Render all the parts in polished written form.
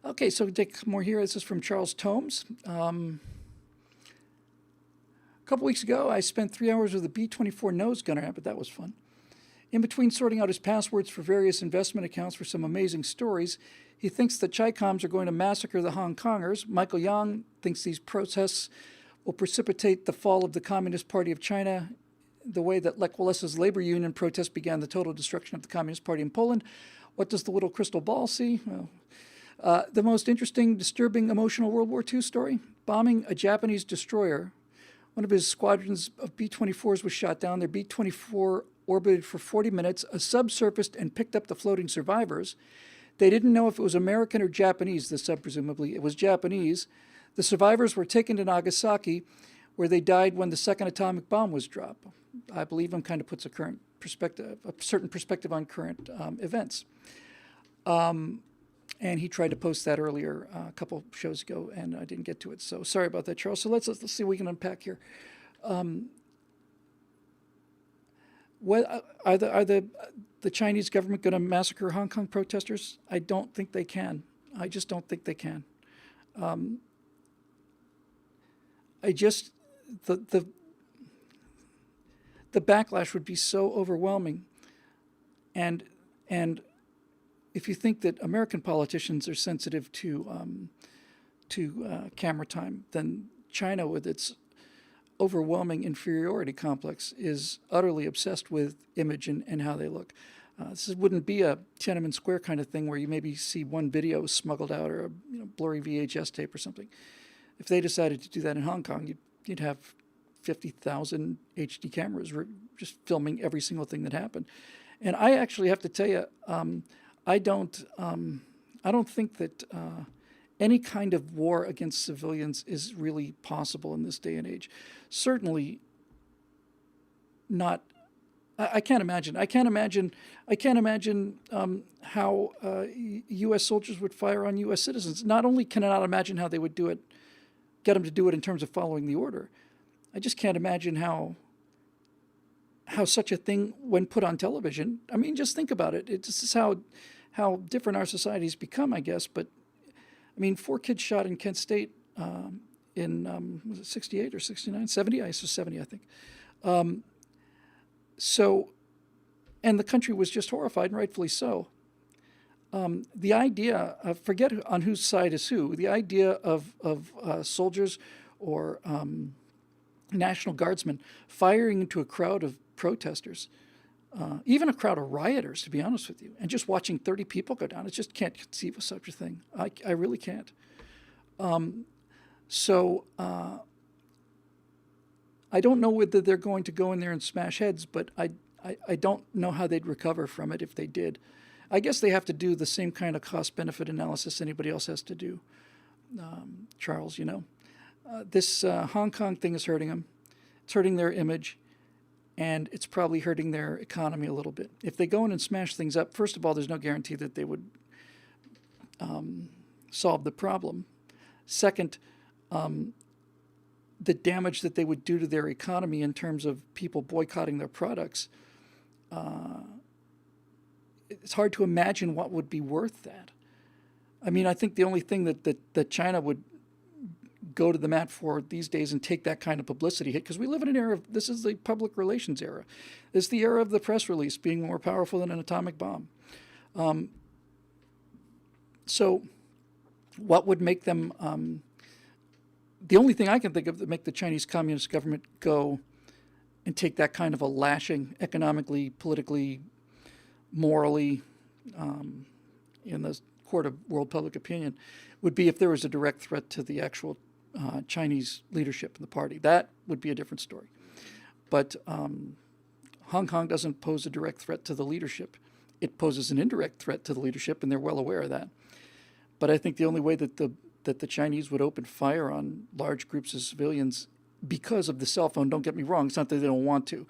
Okay, so take more here. This is from Charles Tomes. A couple weeks ago, I spent 3 hours with a B-24 nose gunner, but that was fun. In between sorting out his passwords for various investment accounts for some amazing stories, he thinks the Chi-Coms are going to massacre the Hong Kongers. Michael Yang thinks these protests will precipitate the fall of the Communist Party of China the way that Lech Wałęsa's labor union protest began the total destruction of the Communist Party in Poland. What does the little crystal ball see? Well, the most interesting, disturbing, emotional World War II story, bombing a Japanese destroyer. One of his squadrons of B-24s was shot down. Their B-24 orbited for 40 minutes, subsurfaced and picked up the floating survivors. They didn't know if it was American or Japanese, the sub presumably. It was Japanese. The survivors were taken to Nagasaki, where they died when the second atomic bomb was dropped. I believe him kind of puts a certain perspective on current events. And he tried to post that earlier a couple shows ago, and I didn't get to it. So sorry about that, Charles. So let's see what we can unpack here. What are the Chinese government going to massacre Hong Kong protesters? I don't think they can. I just don't think they can. The backlash would be so overwhelming, and if you think that American politicians are sensitive to camera time, then China, with its overwhelming inferiority complex, is utterly obsessed with image and how they look. This wouldn't be a Tiananmen Square kind of thing where you maybe see one video smuggled out or a blurry VHS tape or something. If they decided to do that in Hong Kong, you'd have 50,000 HD cameras just filming every single thing that happened. And I actually have to tell you, I don't think that any kind of war against civilians is really possible in this day and age. Certainly not. I can't imagine. I can't imagine how U.S. soldiers would fire on U.S. citizens. Not only can I not imagine how they would do it, get them to do it in terms of following the order, I just can't imagine how such a thing, when put on television. I mean, just think about it. This is how different our society's become, I guess. But I mean, 4 kids shot in Kent State in was it 68 or 69, 70? I said 70, I think. So, and the country was just horrified, and rightfully so. The idea of, forget on whose side is who, the idea of soldiers or National Guardsmen firing into a crowd of protesters, even a crowd of rioters, to be honest with you, and just watching 30 people go down, I just can't conceive of such a thing. I really can't. I don't know whether they're going to go in there and smash heads, but I don't know how they'd recover from it if they did. I guess they have to do the same kind of cost-benefit analysis anybody else has to do, Charles, This Hong Kong thing is hurting them. It's hurting their image, and it's probably hurting their economy a little bit. If they go in and smash things up, first of all, there's no guarantee that they would solve the problem. Second, the damage that they would do to their economy in terms of people boycotting their products, it's hard to imagine what would be worth that. I mean, I think the only thing that China would go to the mat for these days and take that kind of publicity hit, because we live in an era of, this is the public relations era. This is the era of the press release being more powerful than an atomic bomb. So what would make them, the only thing I can think of that make the Chinese Communist government go and take that kind of a lashing economically, politically, morally, in the court of world public opinion, would be if there was a direct threat to the actual Chinese leadership in the party. That would be a different story. But Hong Kong doesn't pose a direct threat to the leadership. It poses an indirect threat to the leadership, and they're well aware of that. But I think the only way that the Chinese would open fire on large groups of civilians because of the cell phone, don't get me wrong, it's not that they don't want to.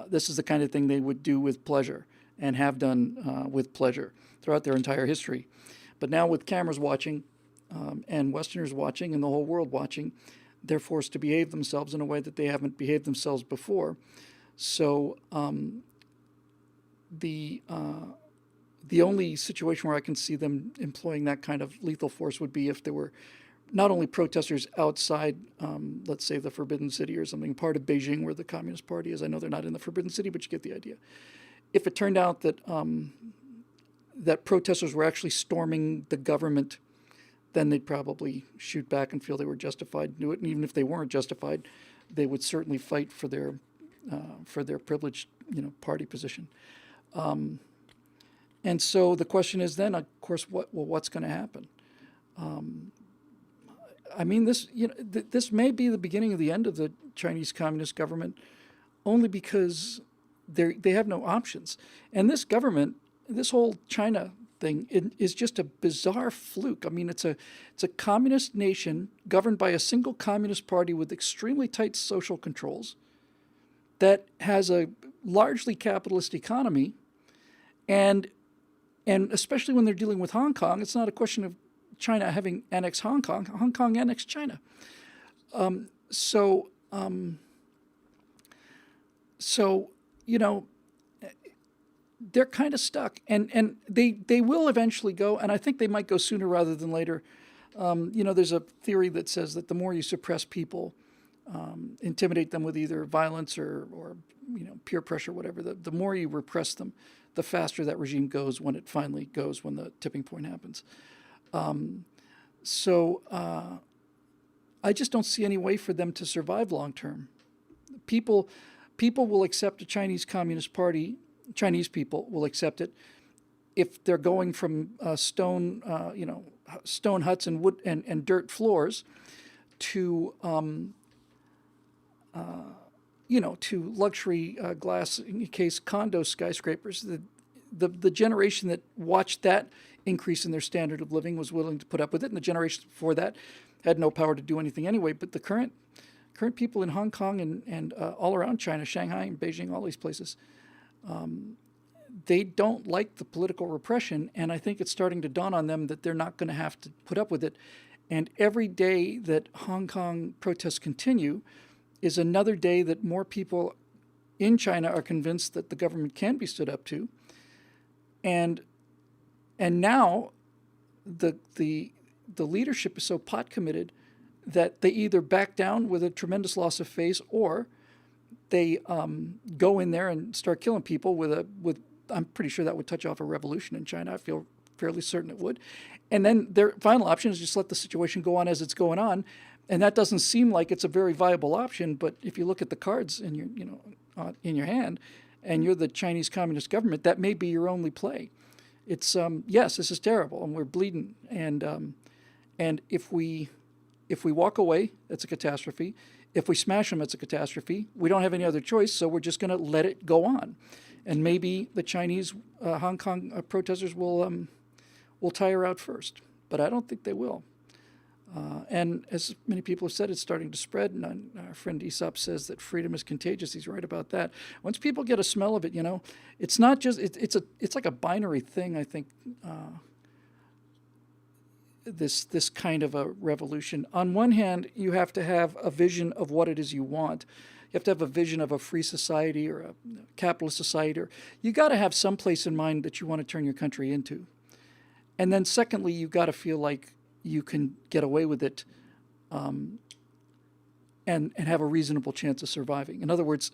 This is the kind of thing they would do with pleasure and have done with pleasure throughout their entire history. But now with cameras watching and Westerners watching and the whole world watching, they're forced to behave themselves in a way that they haven't behaved themselves before. So the The only situation where I can see them employing that kind of lethal force would be if there were not only protesters outside, let's say, the Forbidden City or something, part of Beijing where the Communist Party is. I know they're not in the Forbidden City, but you get the idea. If it turned out that that protesters were actually storming the government, then they'd probably shoot back and feel they were justified to do it. And even if they weren't justified, they would certainly fight for their privileged, party position. And so the question is then, of course, what's going to happen? I mean, this may be the beginning of the end of the Chinese Communist government, only because they have no options. And this government, this whole China thing, is just a bizarre fluke. I mean, it's a communist nation governed by a single communist party with extremely tight social controls that has a largely capitalist economy, and especially when they're dealing with Hong Kong, it's not a question of China having annexed Hong Kong. Hong Kong annexed China. So they're kind of stuck, and they will eventually go, and I think they might go sooner rather than later. There's a theory that says that the more you suppress people, intimidate them with either violence or peer pressure, whatever, the more you repress them, the faster that regime goes when it finally goes, when the tipping point happens. I just don't see any way for them to survive long term. People will accept a Chinese Communist Party. Chinese people will accept it if they're going from stone huts and wood and dirt floors to to luxury glass encased condo skyscrapers. The generation that watched that increase in their standard of living was willing to put up with it, and the generation before that had no power to do anything anyway. But the current people in Hong Kong and all around China, Shanghai and Beijing, all these places, they don't like the political repression, and I think it's starting to dawn on them that they're not going to have to put up with it. And every day that Hong Kong protests continue is another day that more people in China are convinced that the government can be stood up to. And now the leadership is so pot committed that they either back down with a tremendous loss of face, or they go in there and start killing people with I'm pretty sure that would touch off a revolution in China. I feel fairly certain it would. And then their final option is just let the situation go on as it's going on. And that doesn't seem like it's a very viable option. But if you look at the cards in your hand, and you're the Chinese Communist government, that may be your only play. It's yes, this is terrible, and we're bleeding. And if we walk away, it's a catastrophe. If we smash them, it's a catastrophe. We don't have any other choice, so we're just going to let it go on. And maybe the Chinese Hong Kong protesters will tire out first, but I don't think they will. And as many people have said, it's starting to spread. And our friend Aesops says that freedom is contagious. He's right about that. Once people get a smell of it, it's not just it's like a binary thing. I think this kind of a revolution. On one hand, you have to have a vision of what it is you want. You have to have a vision of a free society or a capitalist society. Or you got to have some place in mind that you want to turn your country into. And then secondly, you've got to feel like you can get away with it and have a reasonable chance of surviving. In other words,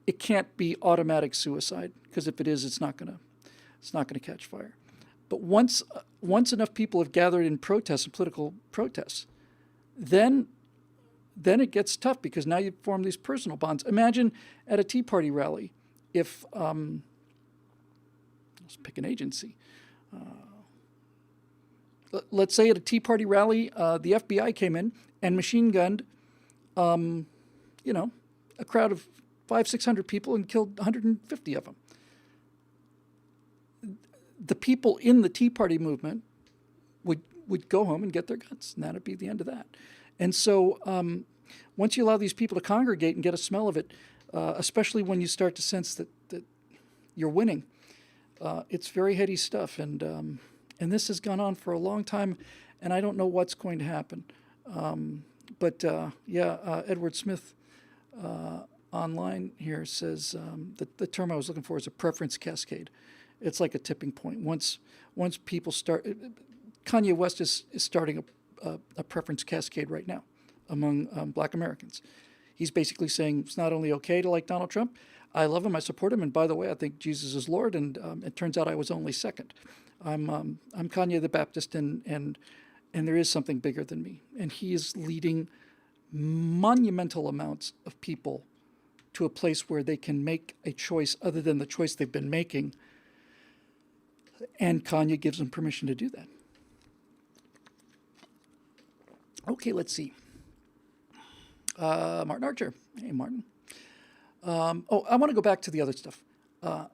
it can't be automatic suicide, because if it is, it's not gonna catch fire. But once enough people have gathered in protests and political protests, then it gets tough, because now you form these personal bonds. Imagine at a Tea Party rally, if let's pick an agency. Let's say at a Tea Party rally, the FBI came in and machine gunned, a crowd of 500-600 people and killed 150 of them. The people in the Tea Party movement would go home and get their guns, and that'd be the end of that. And so once you allow these people to congregate and get a smell of it, especially when you start to sense that you're winning, it's very heady stuff. And this has gone on for a long time, and I don't know what's going to happen. Edward Smith online here says that the term I was looking for is a preference cascade. It's like a tipping point. Once people start, Kanye West is starting a preference cascade right now among black Americans. He's basically saying it's not only okay to like Donald Trump, I love him, I support him, and by the way, I think Jesus is Lord, and it turns out I was only second. I'm Kanye the Baptist, and there is something bigger than me. And he is leading monumental amounts of people to a place where they can make a choice other than the choice they've been making. And Kanye gives them permission to do that. Okay, let's see. Martin Archer. Hey, Martin. I want to go back to the other stuff. The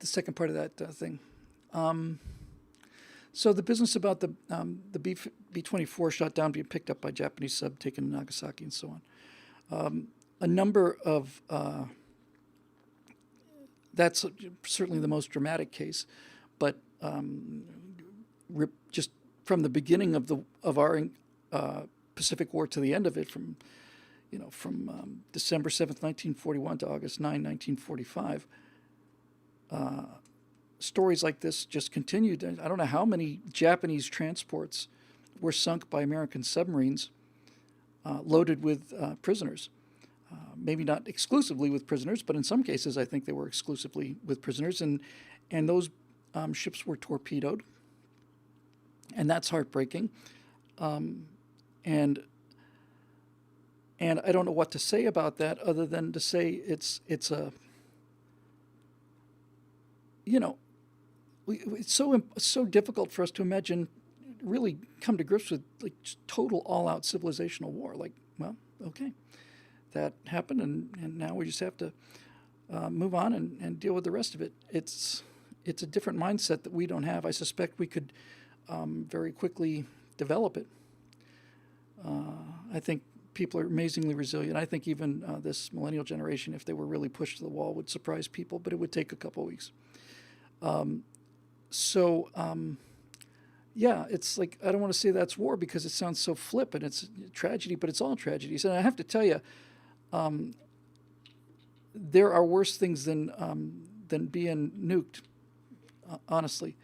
second part of that thing. So the business about the B-24 shot down being picked up by Japanese sub taken to Nagasaki and so on. A number of that's certainly the most dramatic case, but just from the beginning of our Pacific War to the end of it, from December 7th, 1941 to August 9, 1945. Stories like this just continued. I don't know how many Japanese transports were sunk by American submarines loaded with prisoners. Maybe not exclusively with prisoners, but in some cases I think they were exclusively with prisoners. And those ships were torpedoed. And that's heartbreaking. And I don't know what to say about that other than to say it's so difficult for us to imagine, really come to grips with like total all-out civilizational war. Like, well, okay, that happened, and now we just have to move on and deal with the rest of it. It's a different mindset that we don't have. I suspect we could very quickly develop it. I think people are amazingly resilient. I think even this millennial generation, if they were really pushed to the wall, would surprise people, but it would take a couple of weeks. It's like, I don't want to say that's war because it sounds so flippant. It's tragedy, but it's all tragedies. And I have to tell you, there are worse things than being nuked, honestly.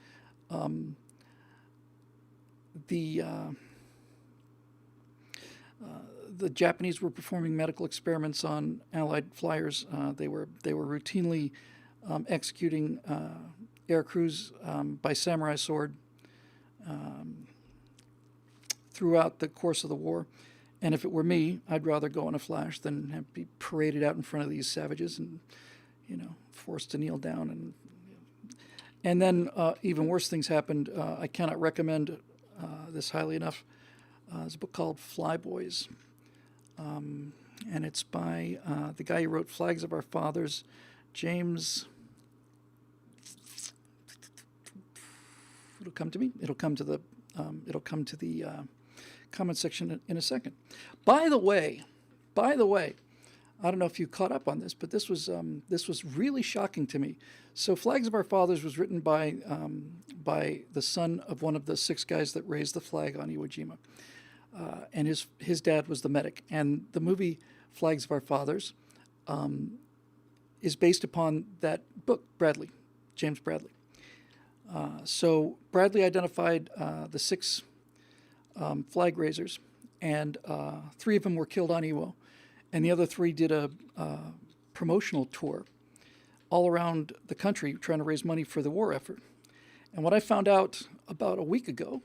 The Japanese were performing medical experiments on Allied flyers. They were routinely executing air crews by samurai sword throughout the course of the war. And if it were me, I'd rather go in a flash than be paraded out in front of these savages and, forced to kneel down. And then even worse things happened. I cannot recommend this highly enough. There's a book called Flyboys. And it's by the guy who wrote Flags of Our Fathers, James. It'll come to me. It'll come to the comment section in a second. By the way, I don't know if you caught up on this, but this was really shocking to me. So Flags of Our Fathers was written by the son of one of the 6 guys that raised the flag on Iwo Jima. And his dad was the medic. And the movie Flags of Our Fathers is based upon that book, James Bradley. So Bradley identified the 6 flag raisers, and 3 of them were killed on Iwo, and the other 3 did a promotional tour all around the country trying to raise money for the war effort. And what I found out about a week ago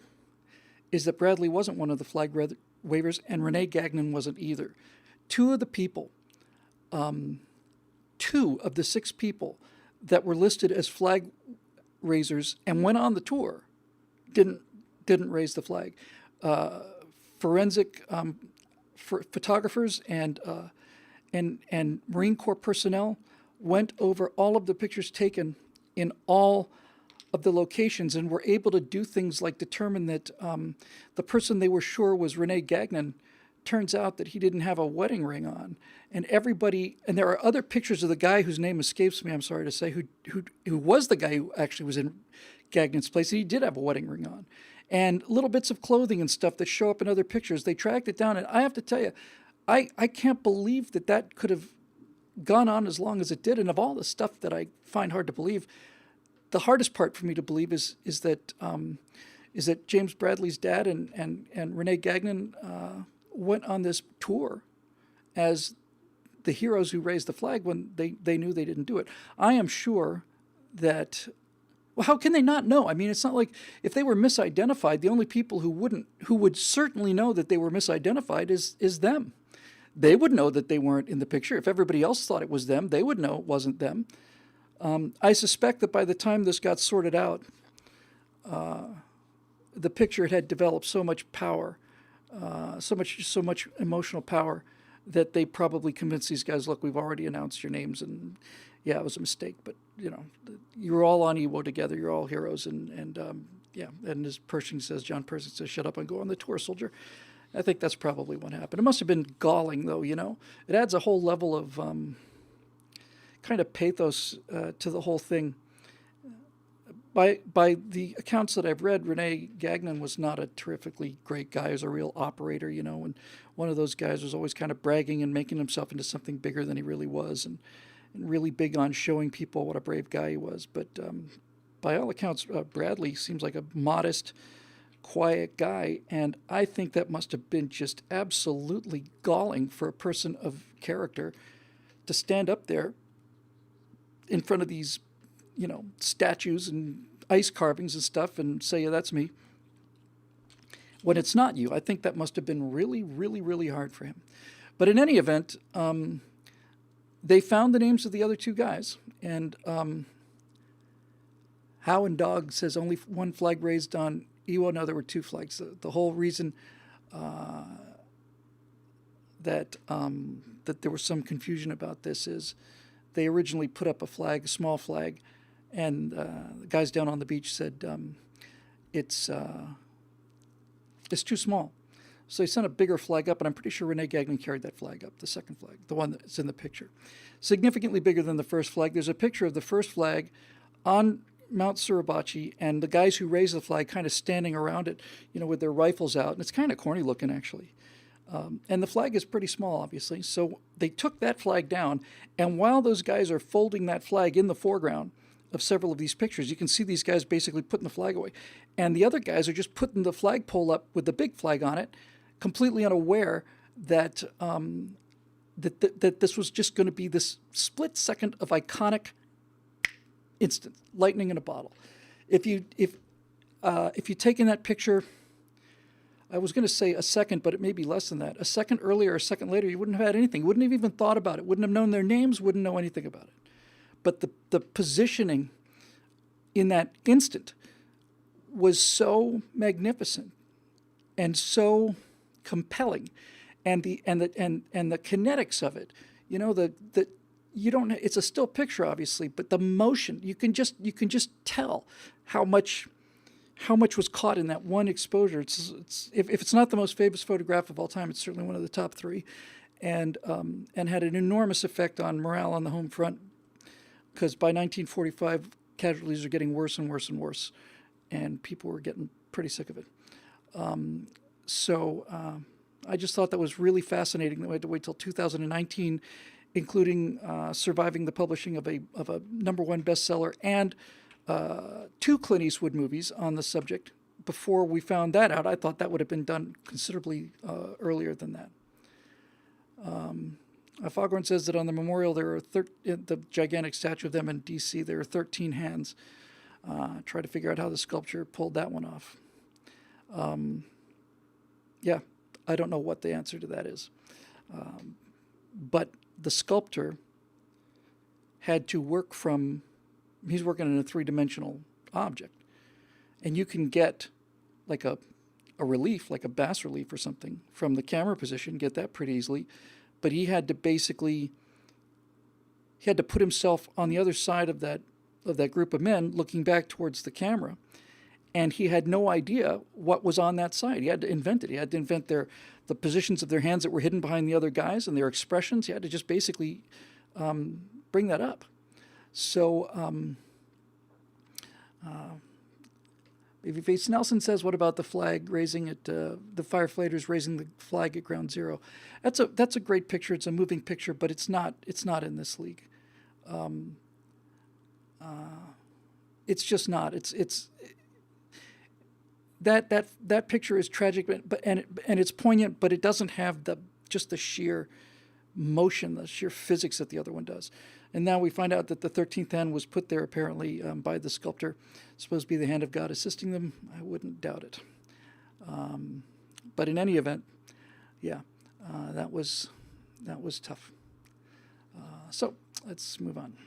is that Bradley wasn't one of the flag wavers, and Renee Gagnon wasn't either. 2 of the people, 2 of the 6 people that were listed as flag raisers and went on the tour didn't raise the flag. Forensic photographers and Marine Corps personnel went over all of the pictures taken in all of the locations and were able to do things like determine that the person they were sure was Renee Gagnon, turns out that he didn't have a wedding ring on. And there are other pictures of the guy whose name escapes me, I'm sorry to say, who was the guy who actually was in Gagnon's place, and he did have a wedding ring on. And little bits of clothing and stuff that show up in other pictures. They tracked it down, and I have to tell you, I can't believe that could have gone on as long as it did. And of all the stuff that I find hard to believe, the hardest part for me to believe is that James Bradley's dad and Renee Gagnon went on this tour as the heroes who raised the flag when they knew they didn't do it. I am sure that. Well, how can they not know? I mean, it's not like if they were misidentified, the only people who would certainly know that they were misidentified is them. They would know that they weren't in the picture. If everybody else thought it was them, they would know it wasn't them. I suspect that by the time this got sorted out, the picture had developed so much power, so much emotional power, that they probably convinced these guys, look, we've already announced your names, and yeah, it was a mistake, but you're all on Ewo together, you're all heroes, and as John Pershing says, shut up and go on the tour, soldier. I think that's probably what happened. It must have been galling, though. It adds a whole level of kind of pathos to the whole thing. By the accounts that I've read, Renee Gagnon was not a terrifically great guy. He was a real operator, and one of those guys was always kind of bragging and making himself into something bigger than he really was, and really big on showing people what a brave guy he was. But by all accounts, Bradley seems like a modest, quiet guy, and I think that must have been just absolutely galling for a person of character to stand up there in front of these statues and ice carvings and stuff and say, yeah, that's me, when it's not you. I think that must have been really, really, really hard for him. But in any event, they found the names of the other two guys, and How and Dog says only one flag raised on Ewo. No, there were two flags. The whole reason that there was some confusion about this is they originally put up a small flag, and the guys down on the beach said it's too small. So they sent a bigger flag up, and I'm pretty sure Renee Gagnon carried that flag up, the second flag, the one that's in the picture. Significantly bigger than the first flag. There's a picture of the first flag on Mount Suribachi, and the guys who raised the flag kind of standing around it, with their rifles out. And it's kind of corny looking, actually. And the flag is pretty small, obviously. So they took that flag down, and while those guys are folding that flag in the foreground of several of these pictures, you can see these guys basically putting the flag away. And the other guys are just putting the flagpole up with the big flag on it, completely unaware that that this was just going to be this split second of iconic instant lightning in a bottle. If you'd taken that picture, I was going to say a second, but it may be less than that. A second earlier, a second later, you wouldn't have had anything. You wouldn't have even thought about it. Wouldn't have known their names. Wouldn't know anything about it. But the positioning in that instant was so magnificent and so compelling, and the kinetics of it, you don't. It's a still picture, obviously, but the motion, you can just tell how much was caught in that one exposure. If it's not the most famous photograph of all time, it's certainly one of the top three, and had an enormous effect on morale on the home front, because by 1945 casualties are getting worse and worse and worse, and people were getting pretty sick of it. So I just thought that was really fascinating that we had to wait till 2019, including surviving the publishing of a #1 bestseller and two Clint Eastwood movies on the subject. Before we found that out, I thought that would have been done considerably earlier than that. Foghorn says that on the memorial, there are the gigantic statue of them in D.C., there are 13 hands. Try to figure out how the sculpture pulled that one off. Yeah, I don't know what the answer to that is. But the sculptor had to work he's working in a three-dimensional object. And you can get like a relief, like a bas relief or something, from the camera position, get that pretty easily. But he had to put himself on the other side of that group of men looking back towards the camera. And he had no idea what was on that side. He had to invent it. He had to invent the positions of their hands that were hidden behind the other guys and their expressions. He had to just basically bring that up. So Babyface Nelson says, what about the flag raising at the firefighters raising the flag at Ground Zero? That's a great picture. It's a moving picture, but it's not in this league. it's just not. It's that picture is tragic, and it's poignant, but it doesn't have the sheer motion, the sheer physics that the other one does. And now we find out that the 13th hand was put there apparently by the sculptor. It's supposed to be the hand of God assisting them. I wouldn't doubt it. But in any event, yeah, that was tough. So let's move on.